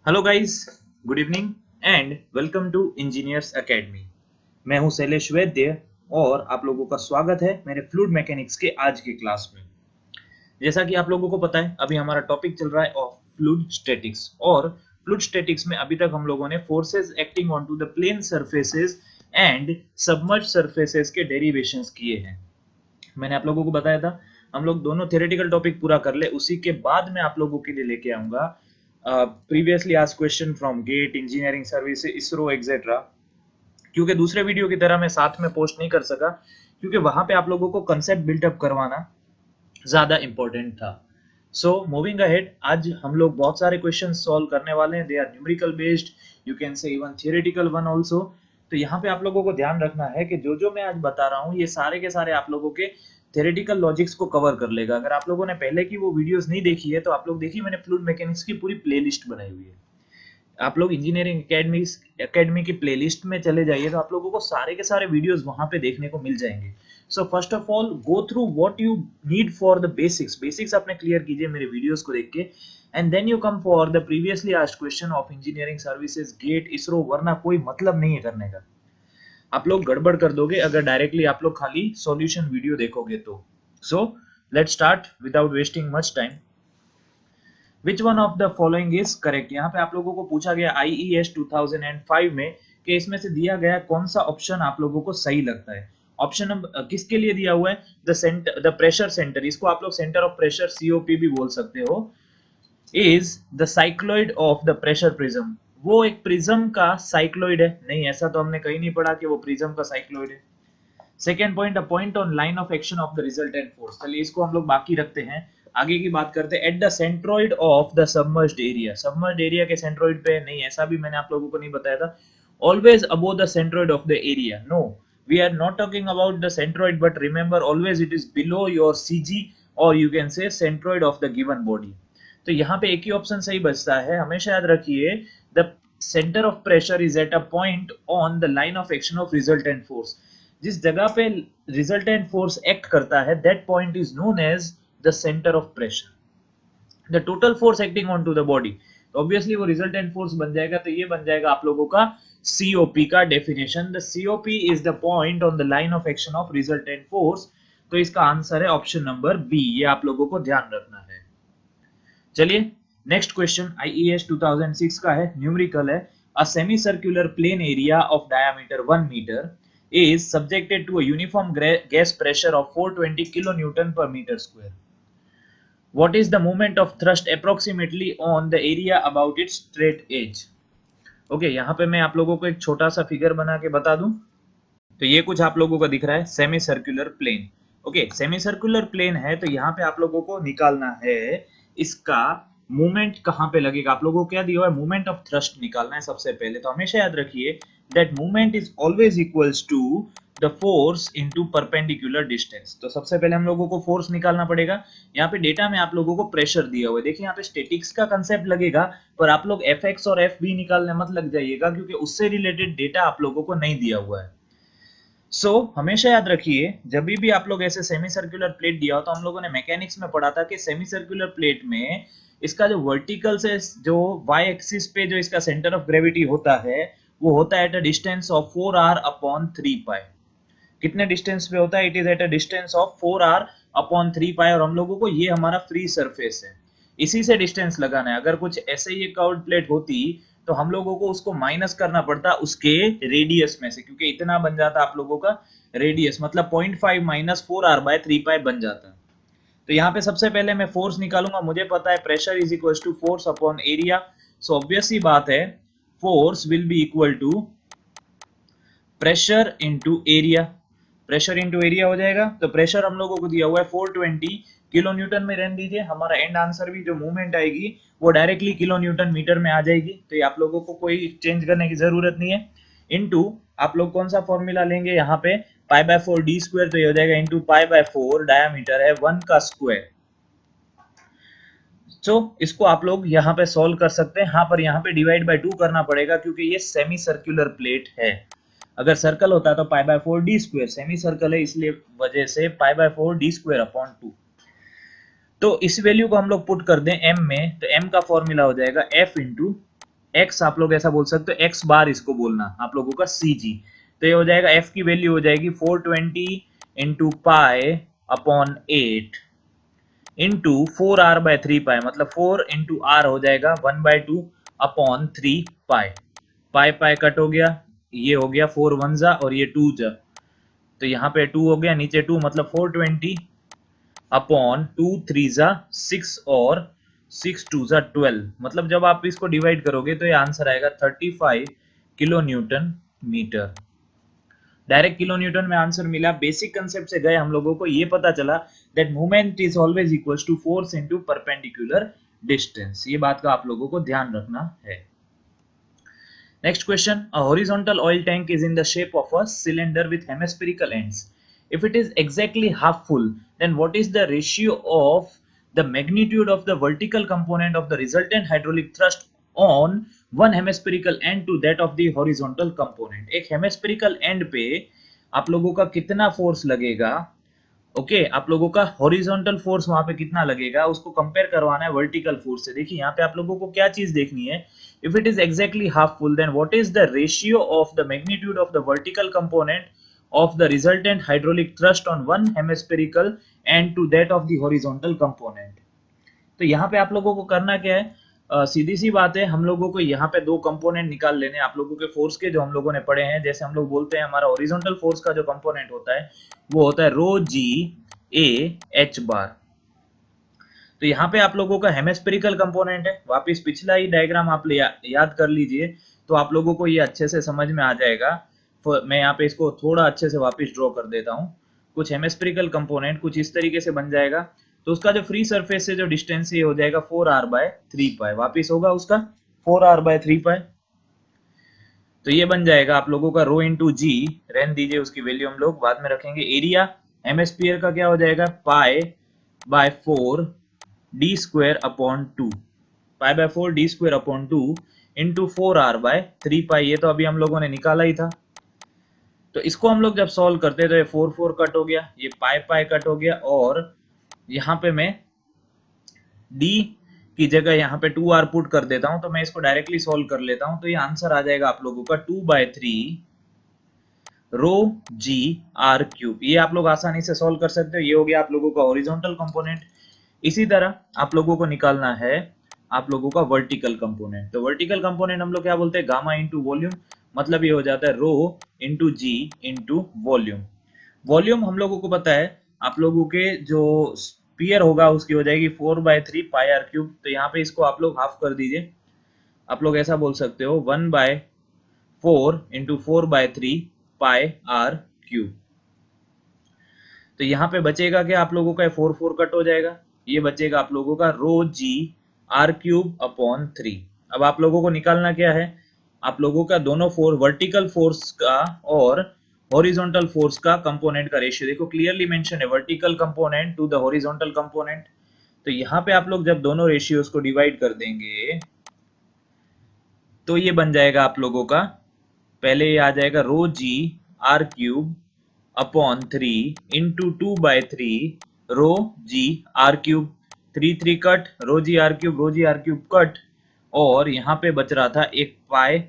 Hello guys, good evening and welcome to engineers academy. मैं हूं शैलेश वैद्य और आप लोगों का स्वागत है मेरे फ्लूइड मैकेनिक्स के आज की क्लास में। जैसा कि आप लोगों को पता है, अभी हमारा टॉपिक चल रहा है ऑफ फ्लूइड स्टैटिक्स और फ्लूइड स्टैटिक्स में अभी तक हम लोगों ने forces acting on to the plane surfaces and submerge surfaces के डेरिवेशंस किए हैं। मैंने आप लोगों को बताया था हम लोग दोनों थ्योरेटिकल टॉपिक पूरा कर ले, उसी के बाद मैं आप लोगों के लिए लेके आऊंगा previously asked question from GATE, engineering service, ISRO etcetera. क्योंकि दूसरे वीडियो की तरह मैं साथ में पोस्ट नहीं कर सका, क्योंकि वहां पे आप लोगों को कंसेप्ट बिल्टअप करवाना ज्यादा इंपॉर्टेंट था। सो मूविंग अहेड, आज हम लोग बहुत सारे क्वेश्चन सॉल्व करने वाले हैं। They are numerical based, you can say even theoretical one also. तो यहाँ पे आप लोगों को ध्यान रखना है कि जो जो मैं आज बता रहा हूँ ये सारे के सारे आप लोगों के थ्योरेटिकल लॉजिक्स को कवर कर लेगा। अगर आप लोगों ने पहले की वो वीडियोस नहीं देखी है तो आप लोग देखिए, मैंने फ्लूइड मैकेनिक्स की पूरी प्लेलिस्ट बनाई हुई है। आप लोग इंजीनियरिंग एकेडमी की प्लेलिस्ट में चले जाइए तो आप लोगों को सारे के सारे वीडियोस वहां पे देखने को मिल जाएंगे। So first of all go through what you need for the basics आपने क्लियर कीजिए मेरे वीडियोस को देख के, and then you come for the previously asked question of engineering services, GATE, ISRO. वरना कोई मतलब नहीं है करने का, आप लोग गड़बड़ कर दोगे अगर डायरेक्टली आप लोग खाली सॉल्यूशन वीडियो देखोगे तो। So let's start without wasting much time. Which one of the following is correct. यहाँ पे आप लोगों को पूछा गया IES 2005 में कि इसमें से दिया गया कौन सा ऑप्शन आप लोगों को सही लगता है। ऑप्शन नंबर किसके लिए दिया हुआ है, द प्रेशर सेंटर, इसको आप लोग सेंटर ऑफ प्रेशर COP भी बोल सकते हो, is the cycloid of the pressure prism. वो एक प्रिज्म का साइक्लोइड है? नहीं, ऐसा तो हमने कहीं नहीं पढ़ा कि वो प्रिज्म का साइक्लोइड है। Second point, a point on line of action of the resultant force. चलिए इसको हम लोग बाकी रखते हैं, आगे की बात करते हैं। At the centroid of the submerged area, submerged area के सेंट्रोइड पे? नहीं, ऐसा भी मैंने आप लोगों को नहीं बताया था। Always above the centroid of the area? No, we are not talking about the centroid, but remember always it is below your CG और you can say centroid of the given body. तो यहाँ पे एक ही option सही बचता है, हमेशा याद रखिए। The centre of pressure is at a point on the line of action of resultant force. जिस जगह पे रिजल्टेंट फोर्स एक्ट करता है, that point is known as the centre of pressure. The total force acting on to the body, तो obviously वो resultant force बन जाएगा। तो ये बन जाएगा आप लोगों का COP का definition. The COP is the point on the line of action of resultant force. तो इसका आंसर है ऑप्शन नंबर बी, ये आप लोगों को ध्यान रखना है। चलिए नेक्स्ट क्वेश्चन IES 2006 का है, न्यूमेरिकल है। A semi circular plane area of diameter 1 metre is subjected to a uniform gas pressure of 420 kilonewton per meter square. What is the moment of thrust approximately on the area about its straight edge? Okay, यहाँ पे मैं आप लोगों को एक छोटा सा figure बना के बता दूं। तो ये कुछ आप लोगों को दिख रहा है semi circular plane. Okay, semi circular plane है तो यहाँ पे आप लोगों को निकालना है इसका मूवमेंट कहाँ पे लगेगा। आप लोगों को क्या दिया हुआ है, मूवमेंट ऑफ थ्रस्ट निकालना है सबसे पहले। तो हमेशा याद रखिए that movement is always equals to the force into perpendicular distance. तो सबसे पहले हम लोगों को फोर्स निकालना पड़ेगा। यहाँ पे डेटा में आप लोगों को प्रेशर दिया हुआ है, देखिए यहाँ पे स्टैटिक्स का कंसेप्ट लगेगा, पर आप लोग Fx और Fb निकालने मत लग जाइएगा, क्योंकि उससे रिलेटेड डेटा आप लोगों को नहीं दिया हुआ है। हमेशा याद रखिए जब भी आप लोग ऐसे सेमी सर्कुलर प्लेट दिया हो, तो हम लोगों ने मैकेनिक्स में पढ़ा था कि सेमी सर्कुलर प्लेट में इसका जो वर्टिकल से जो y एक्सिस पे जो इसका सेंटर ऑफ ग्रेविटी होता है, वो होता है eight a distance of 4r upon 3 पाई। कितने डिस्टेंस पे होता है? It is at a distance of 4r upon 3 पाई। और हम लोगों को ये हमारा फ्री सरफेस है, इसी से डिस्टेंस लगाना है। अगर कुछ ऐसे ही कर्व्ड प्लेट होती तो हम लोगों को उसको माइनस करना पड़ता उसके रेडियस में से, क्योंकि इतना बन जाता आप लोगों का रेडियस, मतलब 0.5 माइनस 4r बाय 3 पाई बन जाता। तो यहाँ पे सबसे पहले मैं फोर्स निकालूंगा। मुझे पता है pressure is equal to force upon area. So obvious ही बात है, force will be equal to pressure into area. Pressure into area हो जाएगा। तो प्रेशर हम लोगों को दिया हुआ है 420 किलो न्यूटन में, रहने दीजिए। हमारा एंड आंसर भी जो मूवमेंट आएगी वो डायरेक्टली किलो न्यूटन मीटर में आ जाएगी। तो ये आप लोगों को कोई चेंज करने की जरूरत नहीं है। इनटू आप लोग कौन सा फॉर्मूला लेंगे यहाँ पे, पाई बाय 4 डी स्क्वायर। तो ये हो जाएगा इनटू पाई बाय 4, डायमीटर है 1 का स्क्वायर। इसको आप लोग यहाँ पे सॉल्व कर सकते हैं। हाँ, पर यहाँ पे डिवाइड बाय 2 करना पड़ेगा, क्योंकि ये सेमी सर्कुलर प्लेट है। अगर सर्कल होता तो pi by 4 D square, semi circle है इसलिए वजह से pi by 4 D square upon 2। तो इस वैल्यू को हम लोग पुट कर दें m में, तो m का फॉर्मूला हो जाएगा F इंटू x आप लोग ऐसा बोल सकते हो, x बार इसको बोलना आप लोगों का cg। तो ये हो जाएगा f की वैल्यू हो जाएगी 420 into pi upon 8 into 4r/3 पाई, मतलब 4 इंटू आर हो जाएगा 1/2 अपॉन 3 पाई। पाई पाई कट हो गया, ये हो गया 4 1 जा और ये 2 जा, तो यहाँ पे 2 हो गया, नीचे 2, मतलब 420 अपॉन 2 3 जा 6 और 6 2 जा 12, मतलब जब आप इसको डिवाइड करोगे तो ये आंसर आएगा 35 kilo newton metre. Direct kilo newton में आंसर मिला। बेसिक कंसेप्ट से गए हम लोगों को ये पता चला that movement is always equals to force into perpendicular distance. ये बात का आप लोगों को ध्यान रखना है। Next question, a horizontal oil tank is in the shape of a cylinder with hemispherical ends. If it is exactly half full, then what is the ratio of the magnitude of the vertical component of the resultant hydraulic thrust on one hemispherical end to that of the horizontal component? एक hemispherical end पे आप लोगों का कितना force लगेगा, okay आप लोगों का हॉरिजॉन्टल फोर्स वहां पे कितना लगेगा, उसको कंपेयर करवाना है वर्टिकल फोर्स से। देखिए यहाँ पे आप लोगों को क्या चीज देखनी है, if it is exactly half full then what is the ratio of the magnitude of the vertical component of the resultant hydraulic thrust on one hemispherical end to that of the horizontal component. तो यहाँ पे आप लोगों को करना क्या है, सीधी सी बात है, हम लोगों को यहाँ पे दो कंपोनेंट निकाल लेने आप लोगों के फोर्स के, जो हम लोगों ने पढ़े हैं। जैसे हम लोग बोलते हैं हमारा हॉरिजॉन्टल फोर्स का जो कंपोनेंट होता है वो होता है रो जी ए एच बार। तो यहाँ पे आप लोगों का हेमिस्फेरिकल कंपोनेंट है, वापिस पिछला ही डायग्राम आप याद कर लीजिए तो आप लोगों को ये अच्छे से समझ में आ जाएगा। मैं यहाँ पे इसको थोड़ा अच्छे से वापिस ड्रॉ कर देता हूँ। कुछ हेमिस्फेरिकल कंपोनेंट कुछ इस तरीके से बन जाएगा, तो उसका जो फ्री सरफेस से जो डिस्टेंस ये हो जाएगा 4r/3 पाई, वापिस होगा उसका 4r/3 पाई। तो ये बन जाएगा आप लोगों का रो इंटू जी, रहने दीजिए उसकी वैल्यू हम लोग बाद में रखेंगे। एरिया हेमिस्फीयर का क्या हो जाएगा, पाई/4 डी स्क्वायर अपॉन 2, पाई/4 D square upon 2 into 4r/3 pi. ये तो अभी हम लोगों ने निकाला ही था। तो इसको हम लोग जब सॉल्व करते हैं तो ये 4 4 कट हो गया, ये पाई पाई कट हो गया, और यहाँ पे मैं डी की जगह यहाँ पे 2r पुट कर देता हूं, तो मैं इसको डायरेक्टली सॉल्व कर लेता हूं। तो ये आंसर आ जाएगा आप लोगों का 2/3 रो जी आर क्यूब। ये आप लोग आसानी से सॉल्व कर सकते हो। ये हो गया आप लोगों का हॉरिजॉन्टल कंपोनेंट। इसी तरह आप लोगों को निकालना है आप लोगों का वर्टिकल कंपोनेंट। तो वर्टिकल कंपोनेंट हम लोग क्या बोलते हैं, गामा इंटू वॉल्यूम, मतलब ये हो जाता है रो into G into volume. Volume हम लोगों को पता है, आप लोगों के जो स्पीयर होगा उसकी हो जाएगी 4/3 पाई आर क्यूब। तो यहाँ पे इसको आप लोग हाफ कर दीजिए, आप लोग ऐसा बोल सकते हो 1/4 इंटू 4/3 पाई आर क्यूब। तो यहाँ पे बचेगा क्या आप लोगों का, 4 4 कट हो जाएगा, ये बचेगा आप लोगों का रो जी आर क्यूब अपॉन 3। अब आप लोगों को निकालना क्या है, आप लोगों का दोनों वर्टिकल फोर्स का और हॉरिजॉन्टल फोर्स का कंपोनेंट का रेशियो देखो क्लियरली मेंशन है, vertical component to the horizontal component. तो यहाँ पे आप लोग जब दोनों रेशियोज को डिवाइड कर देंगे तो ये बन जाएगा आप लोगों का, पहले ये आ जाएगा rho G R cube upon 3 into 2/3 rho G R cube. 3 3 cut, rho G R cube cut, और यहाँ पे बच रहा था एक पाई।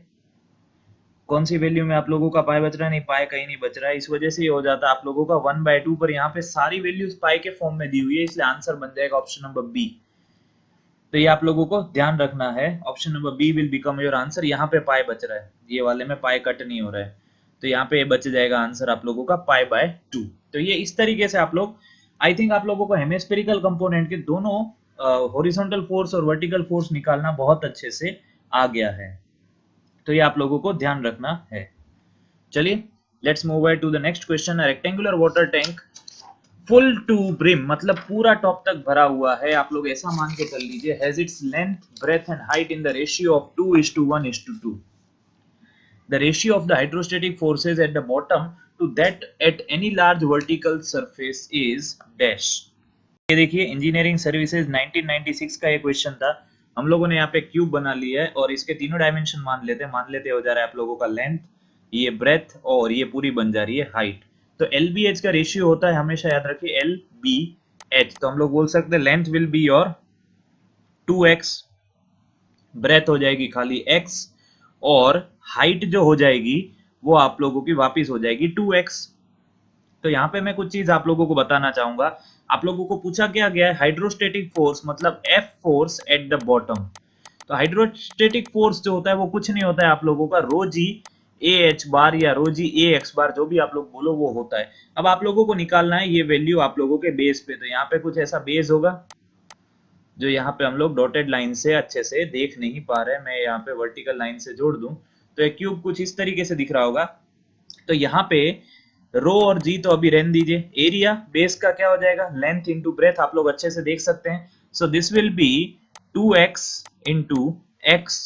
कौन सी वैल्यू में आप लोगों का पाई बच रहा है, नहीं पाई कहीं नहीं बच रहा है, इस वजह से ये हो जाता है आप लोगों का 1/2 पर। यहाँ पे सारी वैल्यूज पाई के फॉर्म में दी हुई है, इसलिए आंसर बन जाएगा ऑप्शन नंबर बी। तो ये आप लोगों को ध्यान रखना है, option number B will become your answer. यहाँ पे पाई बच रहा है, ये वाले में पाई कट नहीं हो रहा है, तो यहाँ पे बच जाएगा आंसर आप लोगों का पाई/2। तो ये इस तरीके से आप लोग, आई थिंक आप लोगों को हेमिस्फेरिकल कंपोनेंट के दोनों हॉरिजॉन्टल फोर्स और वर्टिकल फोर्स निकालना बहुत अच्छे से आ गया है। तो ये आप लोगों को ध्यान रखना है। चलिए let's move ahead to the next question. Rectangular water tank full to brim, मतलब पूरा टॉप तक भरा हुआ है, आप लोग ऐसा मान के चल लीजिए, has its length breadth and height in the ratio of 2:1:2। the ratio of the hydrostatic forces at the bottom to that at any large vertical surface is dash। ये देखिए इंजीनियरिंग सर्विसेज 1996 का ये क्वेश्चन था। हम लोगों ने यहाँ पे क्यूब बना लिया है और इसके तीनों डायमेंशन मान लेते हो जा रहा है आप लोगों का लेंथ, ये ब्रेथ, और ये पूरी बन जा रही है हाइट। तो LBH का रेशियो होता है, हमेशा याद रखिए LBH। तो हम लोग बोल सकते हैं length will be your 2x breadth हो जाएगी खाली x, और हाइट जो हो जाएगी वो आप लोगों की वापस हो जाएगी 2x। तो यहाँ पे मैं कुछ चीज आप लोगों को बताना चाहूंगा। आप लोगों को पूछा क्या गया है, हाइड्रोस्टेटिक फोर्स मतलब F force at the bottom. तो हाइड्रोस्टेटिक फोर्स जो होता है वो कुछ नहीं होता है आप लोगों का रो जी ए एच बार या रो जी ए एक्स बार, जो भी आप लोग बोलो वो होता है। अब आप लोगों को निकालना है ये वैल्यू आप लोगों के बेस पे। तो यहाँ पे कुछ ऐसा बेस होगा जो यहाँ पे हम लोग डॉटेड लाइन से अच्छे से देख नहीं पा रहे हैं, मैं यहाँ पे वर्टिकल लाइन से जोड़ दूं तो एक क्यूब कुछ इस तरीके से दिख रहा होगा। तो यहाँ पे रो और जी तो अभी रहने दीजिए, एरिया बेस का क्या हो जाएगा, लेंथ इंटू ब्रेथ, आप लोग अच्छे से देख सकते हैं। सो this will B 2x into x,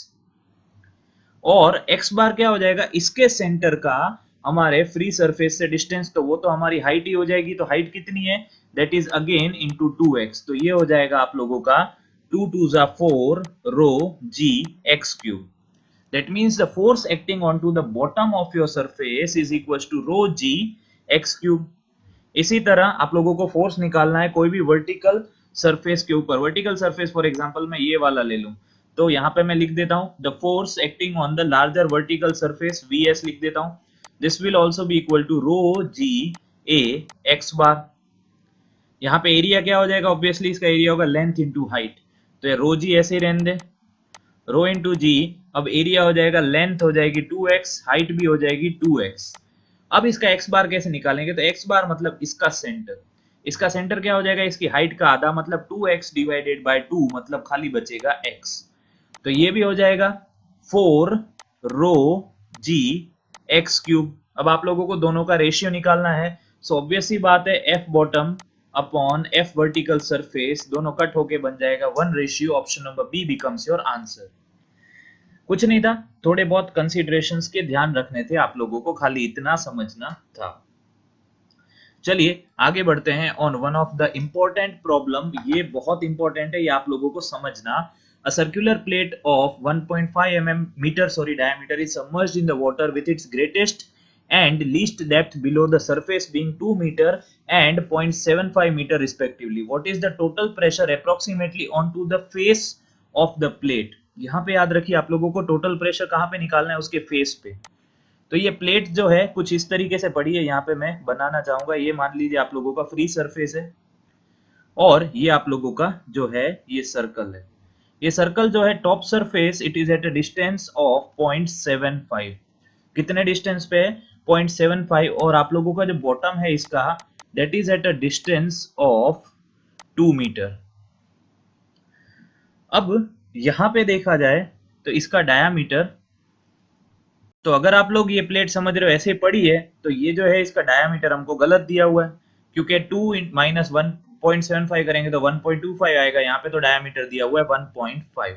और x बार क्या हो जाएगा, इसके सेंटर का हमारे फ्री सरफेस से डिस्टेंस, तो वो तो हमारी हाइट ही हो जाएगी। तो हाइट कितनी है, that is again into 2x। तो ये हो जाएगा आप लोगों का 2 2 जा 4 rho G X cube. That means the force acting onto the bottom of your surface is equals to rho g x cube। इसी तरह आप लोगों को फोर्स निकालना है कोई भी वर्टिकल सरफेस के ऊपर। वर्टिकल सरफेस फॉर एग्जांपल मैं ये वाला ले लूं, तो यहाँ पे मैं लिख देता हूँ the force acting on the larger vertical surface vs लिख देता हूँ। This will also be equal to rho G A X bar. यहाँ पे एरिया क्या हो जाएगा, ऑब्वियसली इसका एरिया होगा लेंथ इंटू हाइट। तो ये रो जी ऐसे ही रहने दे, रो इंटू जी। अब एरिया हो जाएगा, लेंथ हो जाएगी 2x, हाइट भी हो जाएगी 2x। अब इसका x बार कैसे निकालेंगे, तो x बार मतलब इसका सेंटर, इसका सेंटर क्या हो जाएगा, इसकी हाइट का आधा मतलब 2x डिवाइडेड बाय 2 मतलब खाली बचेगा x। तो ये भी हो जाएगा 4 रो जी एक्स क्यूब। अब आप लोगों को दोनों का रेशियो निकालना है। सो ऑब्वियस सी बात है F bottom upon F vertical surface दोनों कट होके बन जाएगा 1 ratio. Option number B becomes your answer. कुछ नहीं था, थोड़े बहुत कंसीडरेशंस के ध्यान रखने थे आप लोगों को, खाली इतना समझना था। चलिए आगे बढ़ते हैं on one of the important problem. ये बहुत इंपॉर्टेंट है, ये आप लोगों को समझना। A circular plate of 1.5 mm meter diameter is submerged in the water with its greatest and least depth below the surface being 2 meter and 0.75 meter respectively. What is the total pressure approximately onto the face of the plate? यहाँ पे याद रखिए आप लोगों को total pressure कहाँ पे निकालना है, उसके फेस पे। तो ये प्लेट जो है कुछ इस तरीके से पड़ी है, यहाँ पे मैं बनाना चाहूंगा। ये मान लीजिए आप लोगों का फ्री सरफेस है, और ये आप लोगों का जो है ये सर्कल है। ये सर्कल जो है top surface it is at a distance of 0.75। कितने डिस्टेंस पे है, 0.75। और आप लोगों का जो बॉटम है इसका that is at a distance of 2 metre. अब यहां पे देखा जाए तो इसका डायामीटर, तो अगर आप लोग ये प्लेट समझ रहे हो ऐसे पड़ी है, तो ये जो है इसका डायामीटर हमको गलत दिया हुआ है, क्योंकि 2 माइनस 1.75 करेंगे तो 1.25 आएगा। यहाँ पे तो डायामीटर दिया हुआ है 1.5।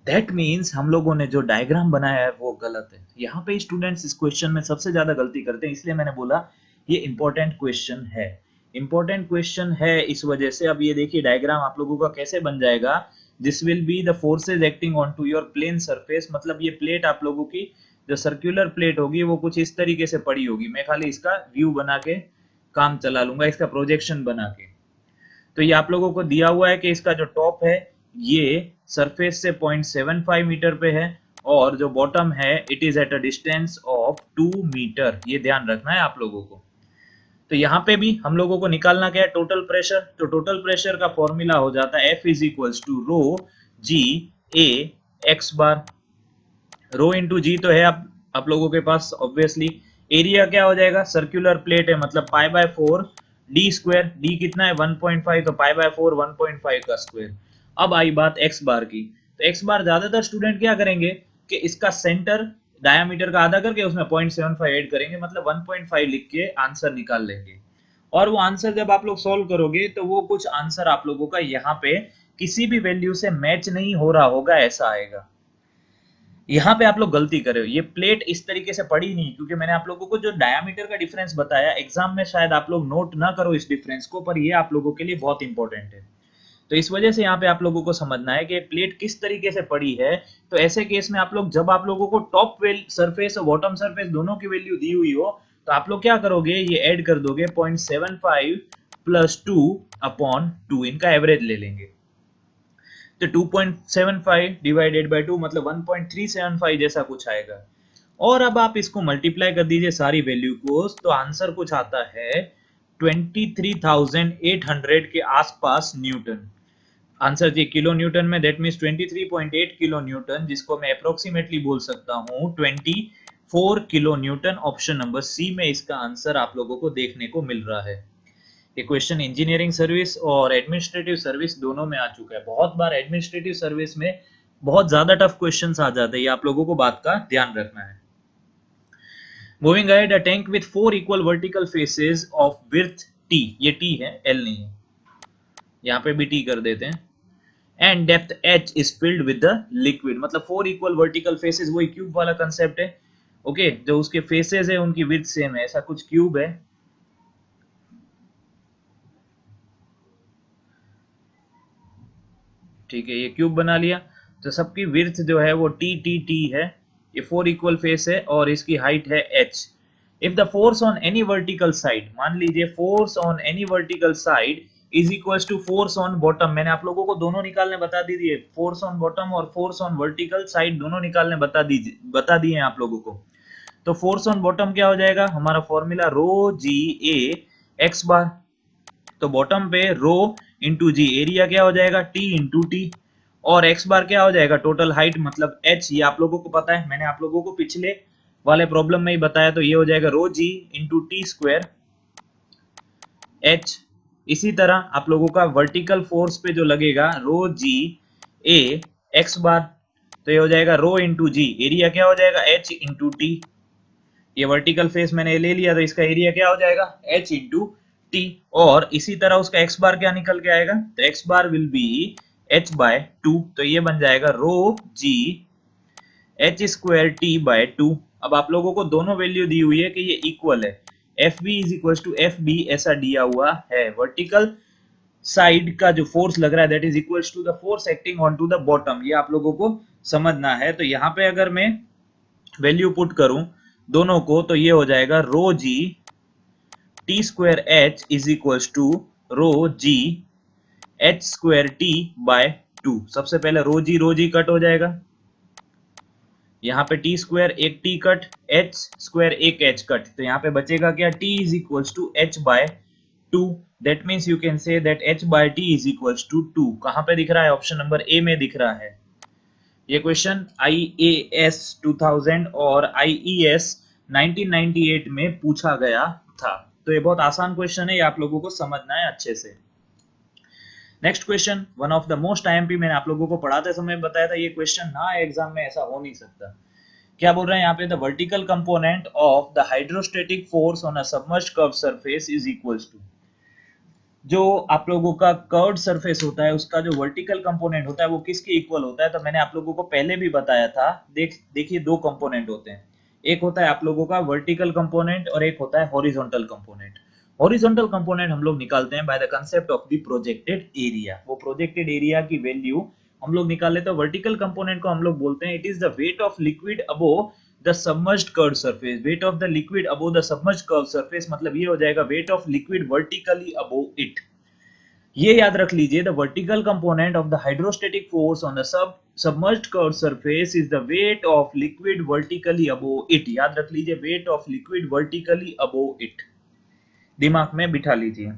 दैट मीन्स हम लोगों ने जो डायग्राम बनाया है वो गलत है। यहाँ पे स्टूडेंट्स इस क्वेश्चन में सबसे ज्यादा गलती करते हैं, इसलिए मैंने बोला ये इंपॉर्टेंट क्वेश्चन है। इंपॉर्टेंट क्वेश्चन है इस वजह से। अब ये देखिए डायग्राम आप लोगों का कैसे बन जाएगा। This will be the forces acting on to your plane surface, मतलब ये प्लेट आप लोगों की जो सर्कुलर प्लेट होगी वो कुछ इस तरीके से पड़ी होगी। मैं खाली इसका व्यू बना के काम चला लूंगा, इसका प्रोजेक्शन बना के। तो ये आप लोगों को दिया हुआ है कि इसका जो टॉप है ये सरफेस से 0.75 मीटर पे है, और जो बॉटम है it is at a distance of 2 metre. ये ध्यान रखना है आप लोगों को। तो यहाँ पे भी हम लोगों को निकालना क्या है, टोटल प्रेशर। तो टोटल प्रेशर का फॉर्मूला हो जाता है F is equals to rho G A X bar. Rho into G तो है आप लोगों के पास ऑब्वियसली। एरिया क्या हो जाएगा, सर्कुलर प्लेट है मतलब pi by 4 D square. D कितना है 1.5, तो पाई बाय 4 1.5 का स्क्वायर। अब आई बात एक्स बार की। तो एक्स बार ज्यादातर स्टूडेंट क्या करेंगे कि इसका सेंटर डायमीटर का आधा करके उसमें 0.75 ऐड करेंगे, मतलब 1.5 लिख के आंसर निकाल लेंगे। और वो आंसर जब आप लोग सॉल्व करोगे तो वो कुछ आंसर आप लोगों का यहाँ पे किसी भी वैल्यू से मैच नहीं हो रहा होगा, ऐसा आएगा। यहाँ पे आप लोग गलती कर रहे हो, ये प्लेट इस तरीके से पड़ी नहीं, क्योंकि मैंने आप लोगों को जो डायमीटर का डिफरेंस बताया एग्जाम में शायद आप लोग नोट ना करो इस डिफरेंस को, पर ये आप लोगों के लिए बहुत इंपॉर्टेंट है। तो इस वजह से यहाँ पे आप लोगों को समझना है कि प्लेट किस तरीके से पड़ी है। तो ऐसे केस में आप लोग, जब आप लोगों को टॉप सरफेस और बॉटम सरफेस दोनों की वैल्यू दी हुई हो, तो आप लोग क्या करोगे, ये ऐड कर दोगे 0.75 प्लस 2 अपॉन 2, इनका एवरेज ले लेंगे। तो 2.75 डिवाइडेड बाय 2 मतलब 1.375 जैसा कुछ आएगा। और अब आप इसको मल्टीप्लाई कर दीजिए सारी वैल्यू को, तो आंसर कुछ आता है 23,800 के आसपास न्यूटन। आंसर जी किलो न्यूटन में, दैट मीन्स 23.8 किलो न्यूटन, जिसको मैं अप्रोक्सीमेटली बोल सकता हूँ 24 kilo newton. Option number C में इसका आंसर आप लोगों को देखने को मिल रहा है। ये क्वेश्चन इंजीनियरिंग सर्विस और एडमिनिस्ट्रेटिव सर्विस दोनों में आ चुका है। बहुत बार एडमिनिस्ट्रेटिव सर्विस में बहुत ज्यादा टफ क्वेश्चंस आ जाते हैं, ये आप लोगों को बात का ध्यान रखना है। Moving ahead, a tank with 4 equal vertical faces of width t, ये t है, l नहीं है, यहाँ पे भी t कर देते हैं, and depth h is filled with the liquid. मतलब 4 इक्वल वर्टिकल फेसेस, वही क्यूब वाला कंसेप्ट है। ओके, जो उसके फेसेस है उनकी विड्थ सेम है, ऐसा कुछ क्यूब है। ठीक है, ये क्यूब बना लिया, तो सबकी विड्थ जो है वो टी टी टी है। ये 4 इक्वल फेस है और इसकी हाइट है h। If the force on any vertical side, मान लीजिए force on any vertical side is equals to force on bottom. मैंने आप लोगों को दोनों निकालने बता दी दिए, फोर्स ऑन बॉटम और फोर्स ऑन वर्टिकल साइड दोनों निकालने बता दिए आप लोगों को। तो फोर्स ऑन बॉटम क्या हो जाएगा, हमारा formula row G A X bar. तो बॉटम पे रो इंटू जी, एरिया क्या हो जाएगा टी इंटू टी, और एक्स बार क्या हो जाएगा टोटल हाइट मतलब एच, ये आप लोगों को पता है, मैंने आप लोगों को पिछले वाले प्रॉब्लम में ही बताया। तो ये हो जाएगा रो जी इंटू टी स्क्वायर एच। इसी तरह आप लोगों का वर्टिकल फोर्स पे जो लगेगा रो जी ए एक्स बार, तो ये हो जाएगा रो इंटू जी, एरिया क्या हो जाएगा एच इंटू टी। ये वर्टिकल फेस मैंने ले लिया, तो इसका एरिया क्या हो जाएगा h इंटू टी। और इसी तरह उसका x बार क्या निकल के आएगा, तो x bar will be h by 2, तो ये बन जाएगा rho g h square T by 2। अब आप लोगों को दोनों वैल्यू दी हुई है कि ये इक्वल है, F B is equal to F B ऐसा दिया हुआ है। वर्टिकल साइड का जो फोर्स लग रहा है that is equal to the force acting on to the bottom, ये आप लोगों को समझना है। तो यहाँ पे अगर मैं वैल्यू पुट करूं दोनों को, तो ये हो जाएगा rho G T square H is equal to rho G H square T by 2। सबसे पहले रो जी कट हो जाएगा, यहाँ पे टी स्क्वायर एक टी कट, एच स्क्वायर एक एच कट, तो यहाँ पे बचेगा क्या T is equal to H by 2। That means you can say that H by T is equal to 2। कहां पे दिख रहा है, ऑप्शन नंबर ए में दिख रहा है। ये क्वेश्चन IAS 2000 और IES 1998 में पूछा गया था। तो ये बहुत आसान क्वेश्चन है, ये आप लोगों को समझना है अच्छे से। Next question, one of the most IMP, मैंने आप लोगों को पढ़ाते समय बताया था ये क्वेश्चन ना एग्जाम में ऐसा हो नहीं सकता। क्या बोल रहे हैं यहाँ पे, the vertical component of the hydrostatic force on a submerged curve surface is equals to. जो आप लोगों का कर्व्ड सरफेस होता है उसका जो वर्टिकल कंपोनेंट होता है वो किसके इक्वल होता है, तो मैंने आप लोगों को पहले भी बताया था। देखिए दो कंपोनेंट होते हैं, एक होता है आप लोगों का वर्टिकल कंपोनेंट और एक होता है हॉरिजॉन्टल कंपोनेंट। हॉरिजॉन्टल कंपोनेंट हम लोग निकालते हैं by the concept of the projected area, वो प्रोजेक्टेड एरिया की वैल्यू हम लोग निकाल लेते हैं। वर्टिकल कंपोनेंट को हम लोग बोलते हैं it is the weight of liquid above the submerged curved surface. Weight of the liquid above the submerged curved surface मतलब ये हो जाएगा wait of liquid vertically above it. ये याद रख लीजिए, the vertical component of the hydrostatic force on the submerged curved surface is the weight of liquid vertically above it. याद रख लीजिए wait of liquid vertically above it, दिमाग में बिठा लीजिए।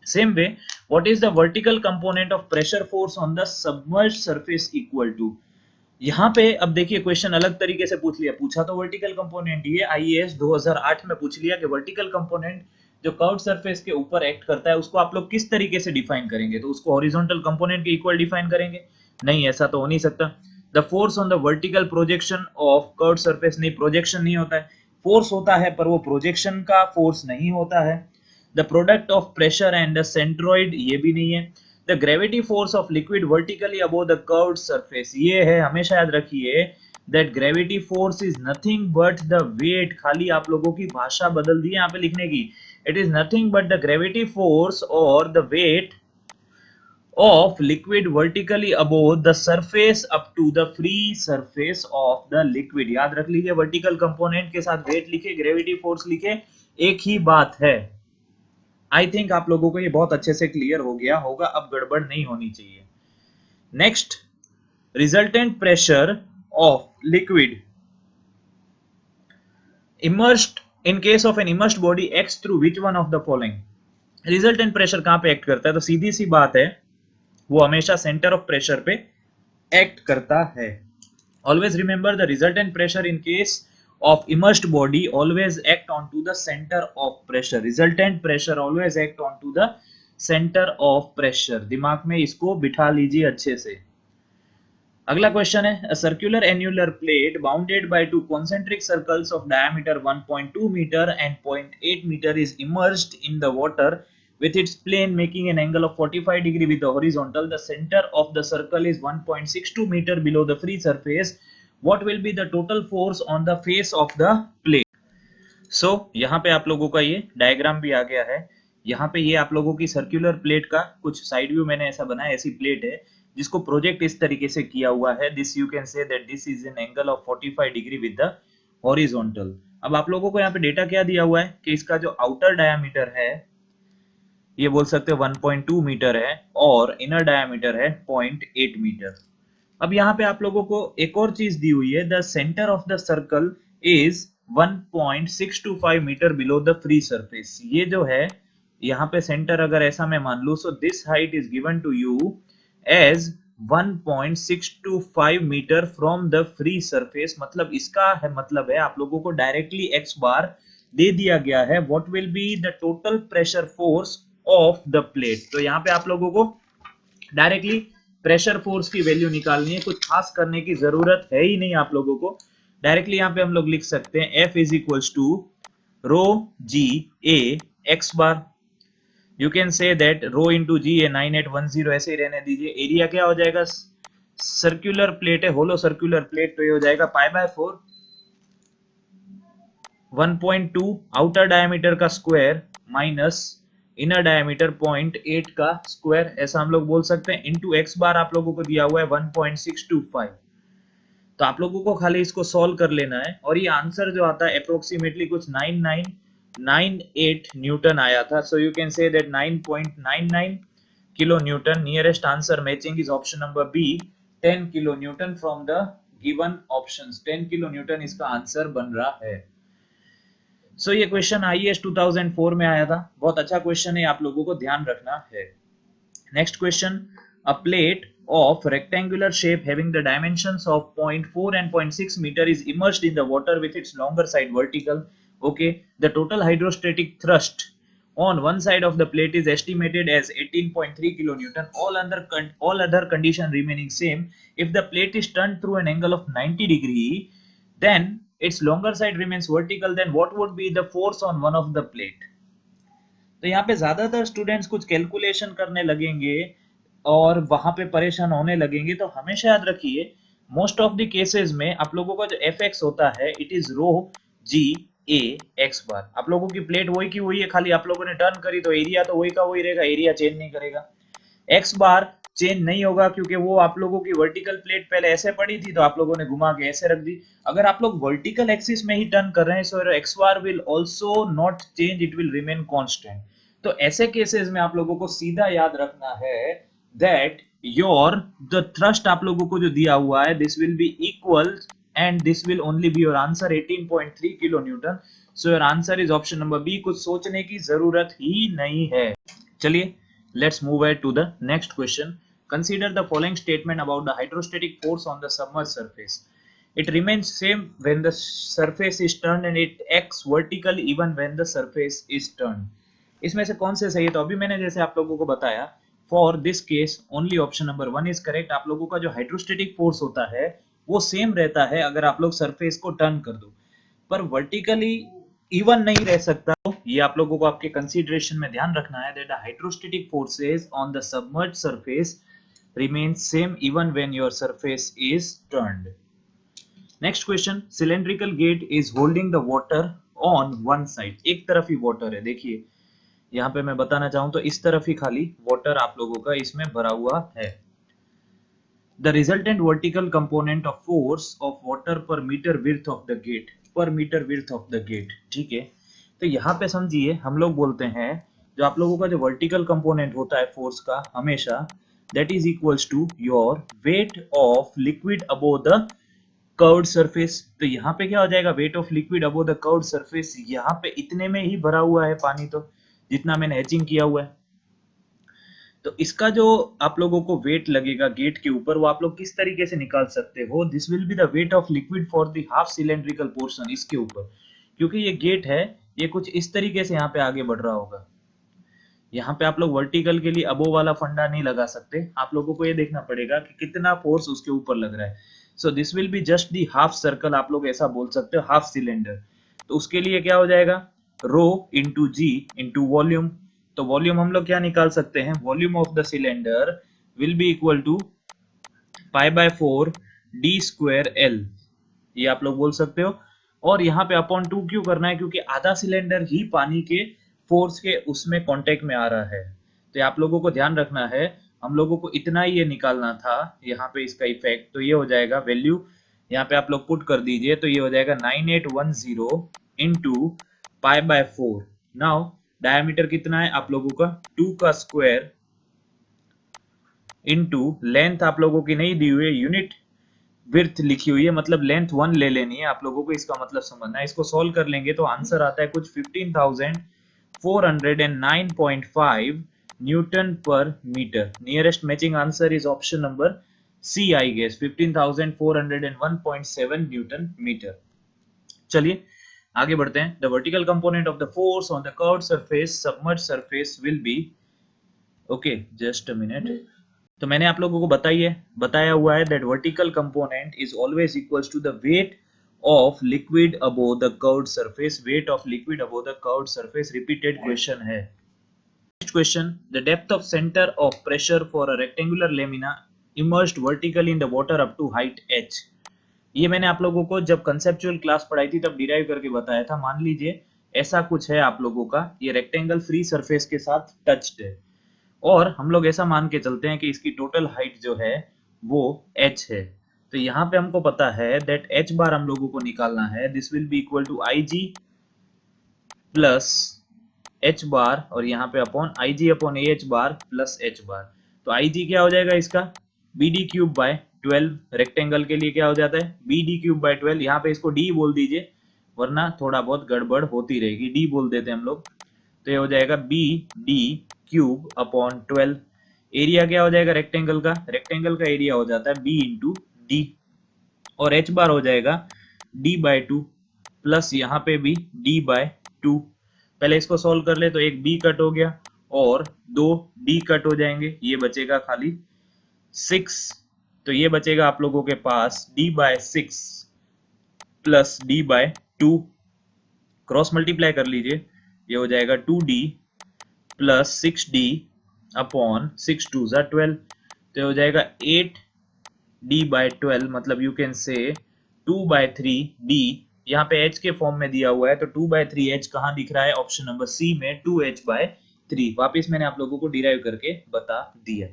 Same way, what is the vertical component of pressure force on the submerged surface equal to. यहाँ पे अब देखिए क्वेश्चन अलग तरीके से पूछ लिया, पूछा तो वर्टिकल कंपोनेंट ये IAS 2008 में पूछ लिया कि वर्टिकल कंपोनेंट जो कर्व्ड सरफेस के ऊपर एक्ट करता है उसको आप लोग किस तरीके से डिफाइन करेंगे, तो उसको हॉरिजॉन्टल कंपोनेंट के इक्वल डिफाइन करेंगे। नहीं, ऐसा तो हो नहीं सकता। The force on the vertical projection of curved surface, नहीं प्रोजेक्शन नहीं होता है, फोर्स होता है पर वो प्रोजेक्शन का फोर्स नहीं होता है। The product of pressure and the centroid, ये भी नहीं है। The gravity force of liquid vertically above the curved surface, ये है, हमेशा याद रखिए that gravity force is nothing but the weight. खाली आप लोगों की भाषा बदल दी है यहाँ पे लिखने की, it is nothing but the gravity force और the weight of liquid vertically above the surface up to the free surface of the liquid। याद रख लीजिए वर्टिकल कंपोनेंट के साथ वेट लिखे, ग्रेविटी फोर्स लिखे, एक ही बात है। आई थिंक आप लोगों को ये बहुत अच्छे से क्लियर हो गया होगा, अब गड़बड़ नहीं होनी चाहिए। Next, resultant pressure of liquid immersed in case of an immersed body acts through which one of the following? Resultant pressure कहां पे एक्ट करता है? तो सीधी सी बात है, वो हमेशा सेंटर ऑफ प्रेशर पे एक्ट करता है. Always remember the resultant pressure in case of immersed body always act onto the center of pressure. Resultant pressure always act onto the center of pressure. दिमाग में इसको बिठा लीजिए अच्छे से. अगला क्वेश्चन है, a circular annular plate bounded by two concentric circles of diameter 1.2 meter and 0.8 meter is immersed in the water with its plane making an angle of 45 degree with the horizontal. The center of the circle is 1.62 meter below the free surface. What will be the total force on the face of the plate? So, यहाँ पे आप लोगों का ये diagram भी आ गया है. यहाँ पे ये आप लोगों की सर्कुलर प्लेट का कुछ साइड व्यू मैंने ऐसा बनाया, ऐसी प्लेट है जिसको प्रोजेक्ट इस तरीके से किया हुआ है. This you can say that this is an angle of 45 degree with the horizontal. अब आप लोगों को यहाँ पे डेटा क्या दिया हुआ है कि इसका जो आउटर डायमीटर है ये बोल सकते हो 1.2 मीटर है और इनर डायमीटर है 0.8 मीटर. अब यहाँ पे आप लोगों को एक और चीज दी हुई है, the centre of the circle is 1.625 metre below the free surface. ये जो है यहाँ पे सेंटर अगर ऐसा मैं मान लू, so this height is given to you as 1.625 metre from the free surface. मतलब इसका है मतलब है आप लोगों को डायरेक्टली x बार दे दिया गया है. What will be the total pressure force of the plate. तो यहाँ पे आप लोगों को डायरेक्टली प्रेशर फोर्स की वैल्यू निकालनी है, कुछ खास करने की जरूरत है ही नहीं आप लोगों को. डायरेक्टली यहाँ पे हम लोग लिख सकते हैं F is equals to rho G A X bar. You can say that rho into G A 9810 ऐसे ही रहने दीजिए. एरिया क्या हो जाएगा? सर्कुलर प्लेट है, होलो सर्कुलर प्लेट, तो ये हो जाएगा पाई बाय 4. 1.2 आउटर डायमीटर का स्क्वायर माइनस इनर डायमीटर 0.8 का स्क्वायर, ऐसा हम लोग बोल सकते हैं. इनटू एक्स बार आप लोगों को दिया हुआ है 1.625. तो आप लोगों को खाली इसको सॉल्व कर लेना है और ये आंसर जो आता है अप्रोक्सीमेटली कुछ 9998 न्यूटन आया था. So you can say that 9.99 kilo newton. Nearest answer matching is option number B, 10 kilo newton from the given options. 10 kilo newton इसका आंसर बन रहा है. सो ये क्वेश्चन आईएएस 2004 में आया था. बहुत अच्छा क्वेश्चन है, आप लोगों को ध्यान रखना है. Next question, a plate of rectangular shape having the dimensions of 0.4 and 0.6 meter is immersed in the water with its longer side vertical. Okay, the total hydrostatic thrust on one side of the plate is estimated as 18.3 kilonewton. All other condition remaining same. If the plate is turned through an angle of 90 degree, then its longer side remains vertical. Then what would be the force on one of the plate? तो यहाँ पे ज्यादातर students कुछ calculation करने लगेंगे और वहां पे परेशान होने लगेंगे. तो हमेशा याद रखिए, मोस्ट ऑफ द केसेस में आप लोगों का जो एफ एक्स होता है it is rho G A X bar. आप लोगों की प्लेट वही की वही है, खाली आप लोगों ने टर्न करी तो एरिया तो वही का वही रहेगा, एरिया चेंज नहीं करेगा. एक्स बार चेंज नहीं होगा क्योंकि वो आप लोगों की वर्टिकल प्लेट पहले ऐसे पड़ी थी तो आप लोगों ने घुमा के ऐसे रख दी. अगर आप लोग वर्टिकल एक्सिस में ही टर्न कर रहे हैं so X bar will also not change, it will remain constant. तो ऐसे केसेस में आप लोगों को सीधा याद रखना है that your the thrust आप लोगों को जो दिया हुआ है this will be equal and this will only be your answer 18.3 kilo Newton. so your answer is option number B. कुछ सोचने की जरूरत ही नहीं है. चलिए let's move ahead to the next question. Consider the following statement about the hydrostatic force on the submerged surface. It remains same when the surface is turned and it acts vertical even when the surface is turned. इसमें से कौन से सही है? तो अभी मैंने जैसे आप लोगों को बताया, for this case only option number 1 is correct. आप लोगों का जो हाइड्रोस्टेटिक फोर्स होता है वो सेम रहता है अगर आप लोग सरफेस को टर्न कर दो, पर वर्टिकली इवन नहीं रह सकता. ये आप लोगों को आपके कंसीडरेशन में ध्यान रखना है that the hydrostatic forces on the submerged surface remain same even when your surface is turned. Next question, cylindrical gate is holding the water on one side. एक तरफ ही वाटर है. देखिए यहाँ पे मैं बताना चाहूं तो इस तरफ ही खाली वाटर आप लोगों का इसमें भरा हुआ है. The resultant vertical component of force of water per meter width of the gate, per meter width of the gate. ठीक है, तो यहाँ पे समझिए हम लोग बोलते हैं जो आप लोगों का जो वर्टिकल कंपोनेंट होता है फोर्स का, हमेशा that is equals to your weight of liquid above the curved surface. तो यहाँ पे क्या हो जाएगा, wait of liquid above the curved surface, यहाँ पे इतने में ही भरा हुआ है पानी, तो जितना मैंने हैचिंग किया हुआ है। तो इसका जो आप लोगों को वेट लगेगा गेट के ऊपर, वो आप लोग किस तरीके से निकाल सकते हो, this will be the weight of liquid for the half cylindrical portion, इसके ऊपर, क्योंकि ये गेट है, ये कुछ इस तरीके से यहाँ पे आगे बढ़ रहा होगा। यहाँ पे आप लोग वर्टिकल के लिए अबो वाला फंडा नहीं लगा सकते, आप लोगों को ये देखना पड़ेगा कि कितना फोर्स उसके ऊपर लग रहा है। So this will be just the half circle, आप लोग ऐसा बोल सकते हो, हाफ सिलेंडर। तो उसके लिए क्या हो जाएगा, rho into G into volume. तो वॉल्यूम हम लोग क्या निकाल सकते हैं, volume of the cylinder will be equal to π/4 d square L, ये आप लोग बोल सकते हो। और यहाँ पे अपॉन 2 क्यों करना है, क्योंकि आधा सिलेंडर ही पानी के फोर्स के उसमें कांटेक्ट में आ रहा है। तो आप लोगों को ध्यान रखना है, हम लोगों को इतना ही ये निकालना था यहाँ पे इसका इफेक्ट। तो ये हो जाएगा वैल्यू, यहाँ पे आप लोग पुट कर दीजिए, तो ये हो जाएगा 9810 इंटू π/4। नाउ डायमीटर कितना है आप लोगों का, 2 का स्क्वायर इंटू लेंथ आप लोगों की नहीं दी हुई है, यूनिट विड्थ लिखी हुई है, मतलब लेंथ 1 ले लेनी है आप लोगों को, इसका मतलब समझना है। इसको सॉल्व कर लेंगे तो आंसर आता है कुछ 15,409.5 न्यूटन पर metre. Nearest matching answer is option number C, I guess 15,401.7 newton metre. चलिए आगे बढ़ते हैं। The vertical component of the force on the curved surface submerged surface will be, okay just a minute. तो मैंने आप लोगों को बताया हुआ है that vertical component is always equals to the weight of liquid above the curved surface, weight of liquid above the curved surface. Repeated question है। Next question, the depth of centre of pressure for a rectangular lamina immersed vertically in the water up to height h। ये मैंने आप लोगों को जब conceptual class पढ़ाई थी तब डिराइव करके बताया था। मान लीजिए ऐसा कुछ है आप लोगों का, ये रेक्टेंगल फ्री सरफेस के साथ टच्ड है, और हम लोग ऐसा मान के चलते हैं कि इसकी टोटल हाइट जो है वो h है। तो यहाँ पे हमको पता है दैट h बार हम लोगों को निकालना है, this will be equal to IG plus h bar, और यहाँ पे upon IG upon AH bar plus h bar. तो IG क्या हो जाएगा इसका, BD क्यूब बाय 12, रेक्टेंगल के लिए क्या हो जाता है BD क्यूब बाय 12, यहाँ पे इसको D बोल दीजिए वरना थोड़ा बहुत गड़बड़ होती रहेगी, D बोल देते हैं हम लोग। तो ये हो जाएगा BD क्यूब अपॉन 12। एरिया क्या हो जाएगा रेक्टेंगल का, रेक्टेंगल का एरिया हो जाता है B इंटू डी, और h बार हो जाएगा D/2 प्लस यहाँ पे भी D/2। पहले इसको सॉल्व कर ले, तो एक B कट हो गया और 2 D कट हो जाएंगे, ये बचेगा खाली 6। तो ये बचेगा आप लोगों के पास D/6 plus D/2, cross multiply कर लीजिए, ये हो जाएगा 2D प्लस 6D अपॉन 6 2 जा 12। तो हो जाएगा 8D/12, मतलब यू कैन से 2/3D। यहाँ पे h के फॉर्म में दिया हुआ है, तो 2/3h कहाँ दिख रहा है, ऑप्शन नंबर सी में 2h/3। वापिस मैंने आप लोगों को डिराइव करके बता दिया।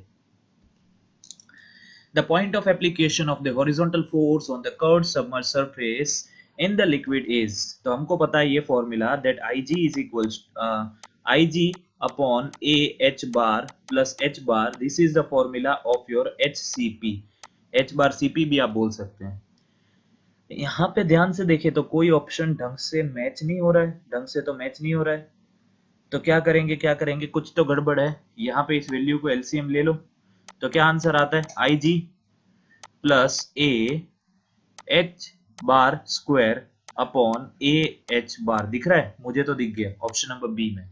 The point of application of the horizontal force on the curved submerged surface in the liquid is, तो हमको पता है ये formula that IG is equals IG upon AH bar plus H bar, this is the formula of your HCP। H bar CP भी आप बोल सकते हैं। यहाँ पे ध्यान से देखें तो कोई ऑप्शन ढंग से मैच नहीं हो रहा है, ढंग से तो मैच नहीं हो रहा है। तो क्या करेंगे, कुछ तो गड़बड़ है। यहाँ पे इस वैल्यू को एलसीएम ले लो, तो क्या आंसर आता है IG plus AH bar square upon AH बार। दिख रहा है, मुझे तो दिख गया ऑप्शन नंबर बी में।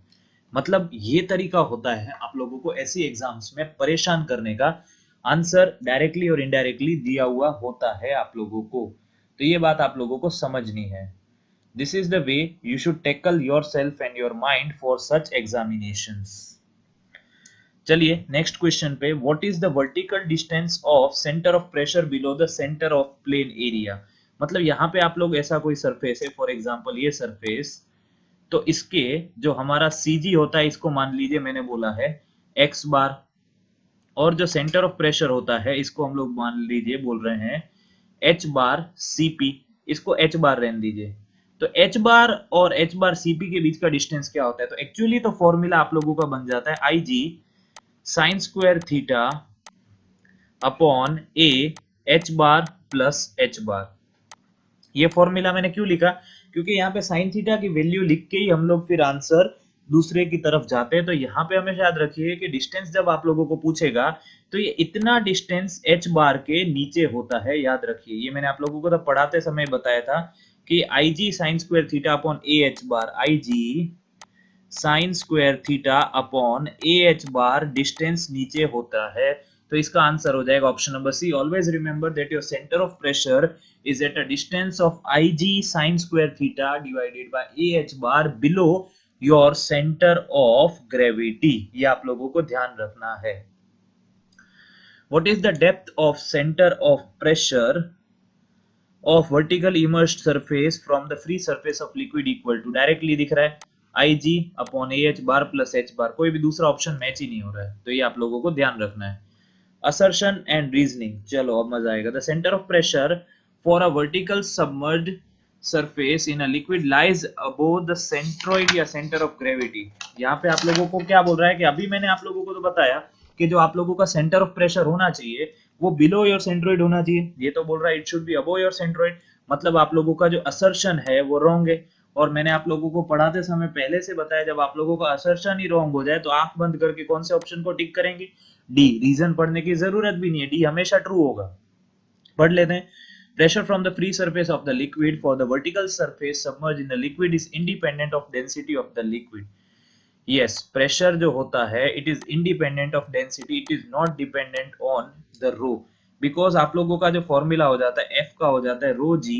मतलब ये तरीका होता है आप लोगों को ऐसी एग्जाम्स में परेशान करने का, आंसर डायरेक्टली और इनडायरेक्टली दिया हुआ होता है आप लोगों को। तो ये बात आप लोगों को समझनी है। This is the way you should tackle yourself and your mind for such examinations. चलिए नेक्स्ट क्वेश्चन पे, what is the vertical distance of centre of pressure below the centre of plain area. मतलब यहाँ पे आप लोग ऐसा कोई surface है, फॉर एग्जांपल ये सरफेस, तो इसके जो हमारा CG होता है इसको मान लीजिए मैंने बोला है x बार, और जो सेंटर ऑफ प्रेशर होता है इसको हम लोग मान लीजिए बोल रहे हैं h बार CP, इसको h बार रहने दीजिए। तो h बार और h बार CP के बीच का डिस्टेंस क्या होता है, तो एक्चुअली तो फॉर्मूला आप लोगों का बन जाता है IG sine square theta upon A H bar plus H bar. ये फॉर्मूला मैंने क्यों लिखा, क्योंकि यहाँ पे साइन थीटा की वैल्यू लिख के ही हम लोग फिर आंसर दूसरे की तरफ जाते हैं। तो यहाँ पे हमेशा याद रखिए कि डिस्टेंस जब आप लोगों को पूछेगा तो ये इतना डिस्टेंस एच बार के नीचे होता है, याद रखिए। ये मैंने आप लोगों को तो पढ़ाते समय बताया था कि I G sine square theta upon A H bar, I G sine square theta upon A H bar distance नीचे होता है। तो इसका आंसर हो जाएगा option number C. Always remember that your centre of pressure is at a distance of I G sine square theta divided by A H bar below your centre of gravity. ये आप लोगों को ध्यान रखना है। What is the depth of centre of pressure of vertical immersed surface from the free surface of liquid equal to, directly दिख रहा है IG upon AH bar plus H बार, कोई भी दूसरा ऑप्शन मैच ही नहीं हो रहा है। तो ये आप लोगों को ध्यान रखना है। असर्शन एंड रीजनिंग, चलो अब मजा आएगा। The centre of pressure for a vertical submerged surface in a liquid lies above the centroid या center of gravity। यहाँ पे आप लोगों को क्या बोल रहा है कि अभी मैंने आप लोगों को तो बताया कि जो आप लोगों का सेंटर ऑफ प्रेशर होना चाहिए वो बिलो योर सेंट्रोइड होना चाहिए। ये तो बोल रहा है it should be above your centroid, मतलब आप लोगों का जो असर्शन है वो रॉन्ग है। और मैंने आप लोगों को पढ़ाते समय पहले से बताया जब आप लोगों का असर्शन ही रॉन्ग हो जाए तो आंख बंद करके कौन से ऑप्शन को टिक करेंगे, डी। रीजन पढ़ने की जरूरत भी नहीं है, डी हमेशा ट्रू होगा। पढ़ लेते हैं। Pressure from the free surface of the liquid for the vertical surface submerged in the liquid is independent of density of the liquid। Yes, pressure जो होता है it is independent of density, it is not dependent on the rho, because आप लोगों का जो formula हो जाता है F का हो जाता है रो जी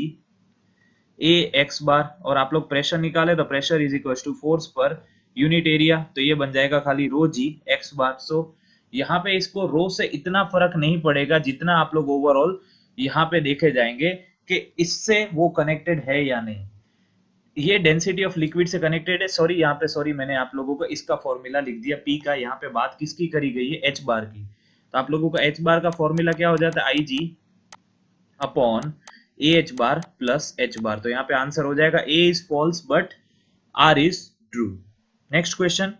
ए एक्स बार, और आप लोग प्रेशर निकाले तो pressure is equal to force per unit area, तो ये बन जाएगा खाली रो जी एक्स बार। सो यहाँ पे इसको रो से इतना फर्क नहीं पड़ेगा जितना आप लोग ओवरऑल यहाँ पे देखे जाएंगे कि इससे वो कनेक्टेड है या नहीं। ये डेंसिटी ऑफ लिक्विड से कनेक्टेड है। सॉरी यहाँ पे सॉरी मैंने आप लोगों को इसका फॉर्मूला लिख दिया पी का, यहाँ पे बात किसकी करी गई है एच बार की। तो आप लोगों का एच बार का फॉर्मूला क्या हो जाता है I G upon A H bar plus H bar. तो यहाँ पे आंसर हो जाएगा A is false but R is true. Next question,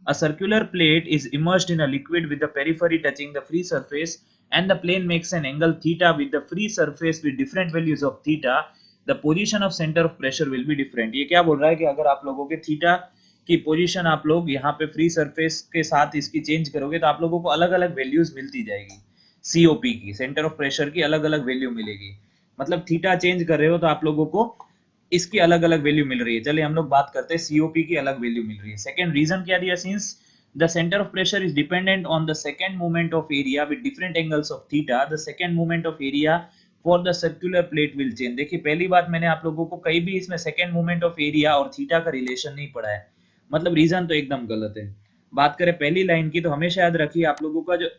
a circular plate is immersed in a liquid with the periphery touching the free surface and the plane makes an angle theta with the free surface with different values of theta, the position of center of pressure will be different। ये क्या बोल रहा है कि अगर आप लोगों के थीटा की पोजीशन आप लोग यहाँ पे फ्री सरफेस के साथ इसकी चेंज करोगे तो आप लोगों को अलग अलग वैल्यूज मिलती जाएगी। सीओपी की, सेंटर ऑफ प्रेशर की अलग अलग वैल्यू मिलेगी। मतलब थीटा चेंज कर रहे हो तो आप लोगों को इसकी अलग अलग वैल्यू मिल रही है। चलिए हम लोग बात करते हैं सीओपी की अलग वैल्यू मिल रही है। सेकंड रीजन क्या दिया, since the centre of pressure is dependent on the second moment of area with different angles of theta, the second moment of area for the circular plate will change. देखिए पहली बात मैंने आप लोगों को कहीं भी इसमें सेकंड मोमेंट ऑफ एरिया और थीटा का रिलेशन नहीं पढ़ा है, मतलब रीजन तो एकदम गलत है। बात करें पहली लाइन की तो हमेशा याद रखिए आप लोगों का जो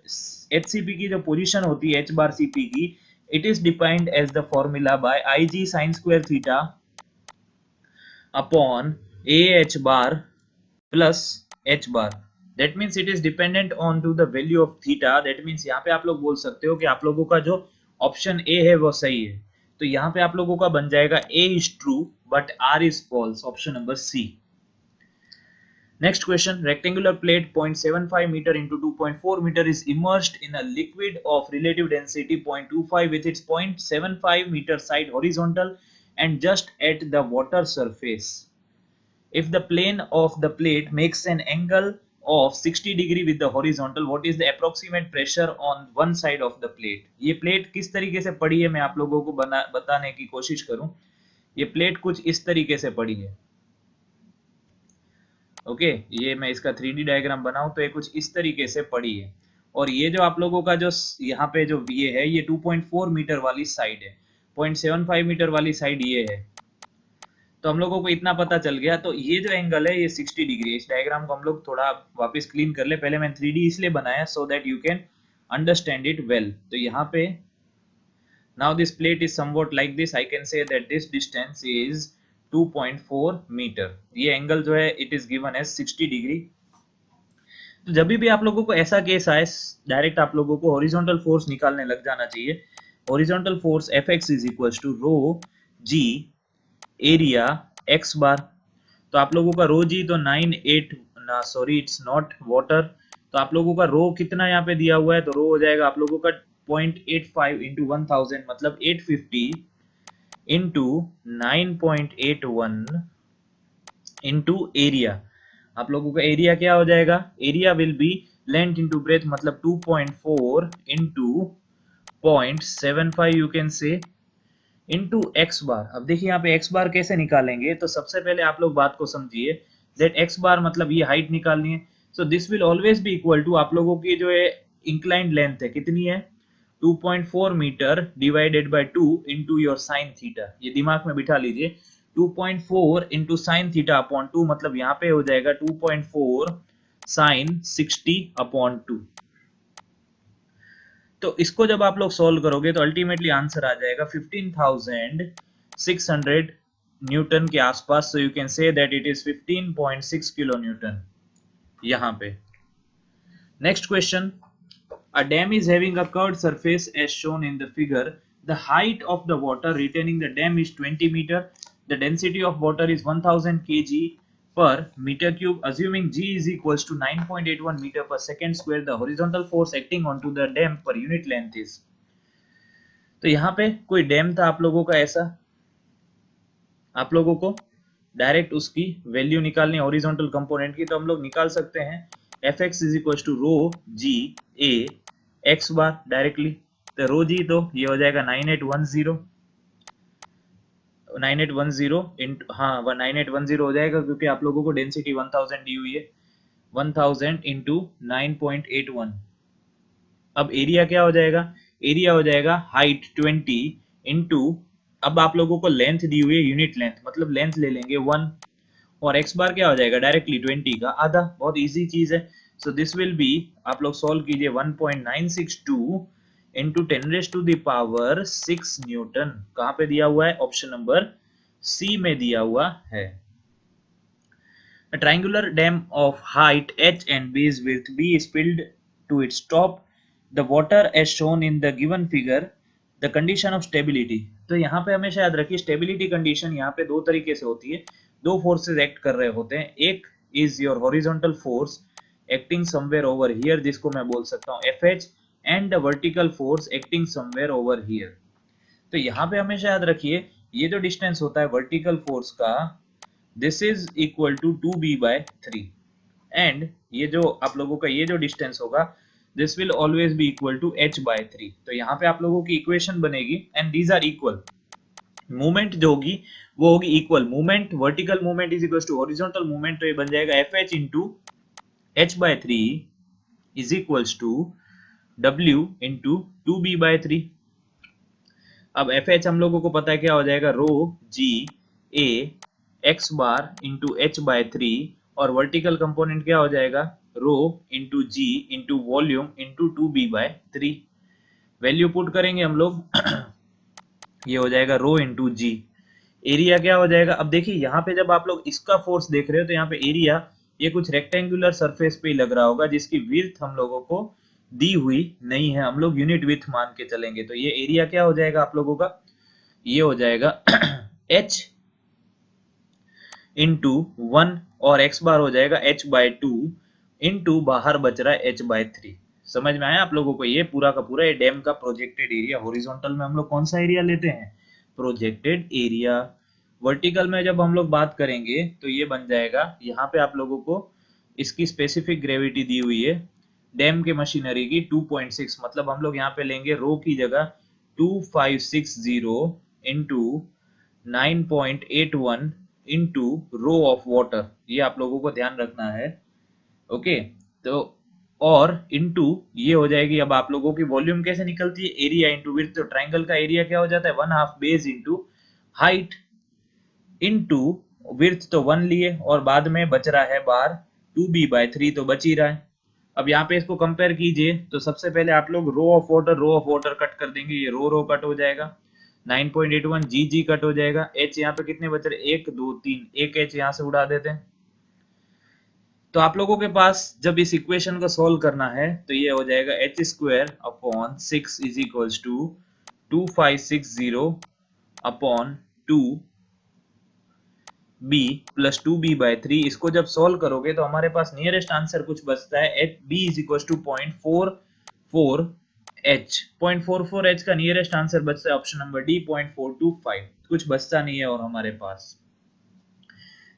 एचसीपी की जो पोजीशन होती है एच बार सीपी की, it is defined as the formula by I G sine square theta upon a h bar plus h bar। that means it is dependent on to the value of theta। that means यहाँ पे आप लोग बोल सकते हो कि आप लोगों का जो ऑप्शन ए है वो सही है। तो यहाँ पे आप लोगों का बन जाएगा a is true but r is false, option number C. Next question, rectangular plate 0.75 meter into 2.4 meter is immersed in a liquid of relative density 0.25 with its 0.75 meter side horizontal and just at the water surface। If the plane of the plate makes an angle of 60 degree with the horizontal, what is the approximate pressure on one side of the plate। ये plate किस तरीके से पड़ी है मैं आप लोगों को बताने की कोशिश करूं। ये प्लेट कुछ इस तरीके से पड़ी है। ओके ये मैं इसका 3D डायग्राम बनाऊं तो ये कुछ इस तरीके से पड़ी है। और ये जो आप लोगों का जो यहाँ पे जो ये है ये 2.4 मीटर वाली साइड है, 0.75 मीटर वाली साइड ये है। तो हम लोगों को इतना पता चल गया। तो ये जो एंगल है ये 60 डिग्री है। इस डायग्राम को हम लोग थोड़ा वापस क्लीन कर ले। पहले मैंने 3D इसलिए बनाया so that you can understand it well. तो यहाँ पे now this plate is somewhat like this, I can say that this distance is 2.4 meter. ये एंगल जो है it is given as 60 degree. तो जब भी आप लोगों को ऐसा केस आए डायरेक्ट आप लोगों को हॉरिजॉन्टल फोर्स निकालने लग जाना चाहिए। Horizontal force Fx is equal to rho G area X bar. तो आप लोगों का रो जी तो 98 ना सॉरी इट्स नॉट वाटर। तो आप लोगों का रो कितना यहाँ पे दिया हुआ है तो रो हो जाएगा आप लोगों का 0.85 इंटू 1000 मतलब 850 इंटू 9.81 इंटू एरिया। आप लोगों का एरिया क्या हो जाएगा? Area will be length into breadth मतलब 2.4 into 0.75 you can say into X bar. अब देखिए यहाँ पे एक्स बार कैसे निकालेंगे, तो सबसे पहले आप लोग बात को समझिए दैट एक्स बार मतलब ये हाइट निकालनी है। So this will always be equal to आप लोगों की जो है इंक्लाइंड लेंथ है कितनी है 2.4 meter divided by 2 into your sine theta. ये दिमाग में बिठा लीजिए 2.4 इंटू साइन थीटा अपॉन 2 मतलब यहाँ पे हो जाएगा 2.4 साइन 60 अपॉन 2। तो इसको जब आप लोग सॉल्व करोगे तो अल्टीमेटली आंसर आ जाएगा 15,600 न्यूटन के आसपास। सो you can say that it is 15.6 kilo Newton यहाँ पे। Next question, a dam is having a curved surface as shown in the figure. The height of the water retaining the dam is 20 meter. The density of water is 1000 kg per meter cube. Assuming G is equals to 9.81 meter per second square, the horizontal force acting onto the dam per unit length is. तो यहाँ पे कोई dam था आप लोगों का ऐसा, आप लोगों को डायरेक्ट उसकी वैल्यू निकालनी है हॉरिजॉन्टल कंपोनेंट की, तो हम लोग निकाल सकते हैं Fx is equal to rho G A X bar directly. तो रो जी तो ये हो जाएगा 9810 इंटू हाँ 9810 हो जाएगा क्योंकि आप लोगों को डेंसिटी 1000 दी हुई है 1000 इंटू 9.81। अब एरिया क्या हो जाएगा? एरिया हो जाएगा हाइट 20 इंटू, अब आप लोगों को लेंथ दी हुई है यूनिट लेंथ मतलब लेंथ ले लेंगे 1 और एक्स बार क्या हो जाएगा डायरेक्टली 20 का आधा। बहुत इजी चीज है। सो दिस विल बी आप लोग सॉल्व कीजिए 1.962 into 10 raise to the power 6 newton. कहां पे दिया हुआ है? ऑप्शन नंबर सी में दिया हुआ है। A triangular dam of height h and base width b is filled to its top. The water as shown in the given figure. The condition of stability. तो यहाँ पे हमेशा याद रखिए स्टेबिलिटी कंडीशन यहाँ पे दो तरीके से होती है, दो फोर्सेस एक्ट कर रहे होते हैं। एक is your horizontal force acting somewhere over here जिसको मैं बोल सकता हूँ FH and the vertical force acting somewhere over here. तो यहाँ पे हमेशा याद रखिए ये जो डिस्टेंस होता है वर्टिकल फोर्स का this is equal to 2b/3 and ये जो आप लोगों का ये जो डिस्टेंस होगा this will always be equal to h/3। तो यहाँ पे आप लोगों की इक्वेशन बनेगी and these are equal. Movement जो होगी वो होगी equal. Movement vertical movement is equal to horizontal movement, तो ये बन जाएगा FH into h/3 is equals to W into 2b/3। अब FH हम लोगों को पता है क्या हो जाएगा rho G A X bar into h/3 और वर्टिकल कंपोनेंट क्या हो जाएगा rho into G into volume into 2b/3। Value put करेंगे हम लोग ये हो जाएगा रो इंटू जी। एरिया क्या हो जाएगा? अब देखिए यहाँ पे जब आप लोग इसका फोर्स देख रहे हो तो यहाँ पे एरिया ये कुछ रेक्टेंगुलर सरफेस पे ही लग रहा होगा जिसकी विड्थ हम लोगों को दी हुई नहीं है, हम लोग यूनिट विड्थ मान के चलेंगे। तो ये एरिया क्या हो जाएगा आप लोगों का? ये हो जाएगा h इंटू 1 और x बार हो जाएगा h/2 इंटू बाहर बच रहा है h/3। समझ में आया आप लोगों को? ये पूरा का पूरा ये डैम का प्रोजेक्टेड एरिया। हॉरिजॉन्टल में हम लोग कौन सा एरिया लेते हैं? Projected area. वर्टिकल में जब हम लोग बात करेंगे तो ये बन जाएगा यहाँ पे आप लोगों को इसकी स्पेसिफिक ग्रेविटी दी हुई है डैम के मशीनरी की 2.6 मतलब हम लोग यहाँ पे लेंगे रो की जगह 2560 into 9.81 into rho of water. ये आप लोगों को ध्यान रखना है। ओके तो और इंटू ये हो जाएगी अब आप लोगों की वॉल्यूम कैसे निकलती है एरिया इंटू विड्थ। तो ट्राइंगल का एरिया क्या हो जाता है 1/2 base into height into width तो 1 लिए और बाद में बच रहा है बार 2b/3 तो बच ही रहा है। अब यहाँ पे इसको कंपेयर कीजिए तो सबसे पहले आप लोग रो ऑफ वाटर कट कर देंगे, ये रो कट हो जाएगा 9.81 जी कट हो जाएगा। h यहाँ पे कितने बच रहे 1 2 3 एक h यहाँ से उड़ा देते हैं। तो आप लोगों के पास जब इस इक्वेशन को सोल्व करना है तो ये हो जाएगा h² is equals to 2560 upon 2b plus 2b/3। इसको जब सोल्व करोगे तो हमारे पास नियरेस्ट आंसर कुछ बचता है b is equals to 0.44 H 0.44 H का नियरेस्ट आंसर बचता है ऑप्शन नंबर डी 0.425, कुछ बचता नहीं है और हमारे पास।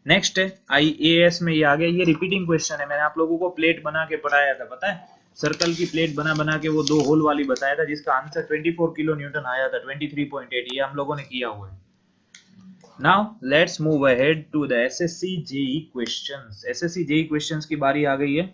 नेक्स्ट है IAS में, ये आ गया, ये रिपीटिंग क्वेश्चन है। मैंने आप लोगों को प्लेट बना के पढ़ाया था, पता है, सर्कल की प्लेट बना बना के वो 2 होल वाली बताया था, जिसका आंसर 24 किलो न्यूटन आया था, 23.8, ये हम लोगों ने किया हुआ है। Now let's move ahead to the SSC JEE questions। SSC JEE questions की बारी आ गई है।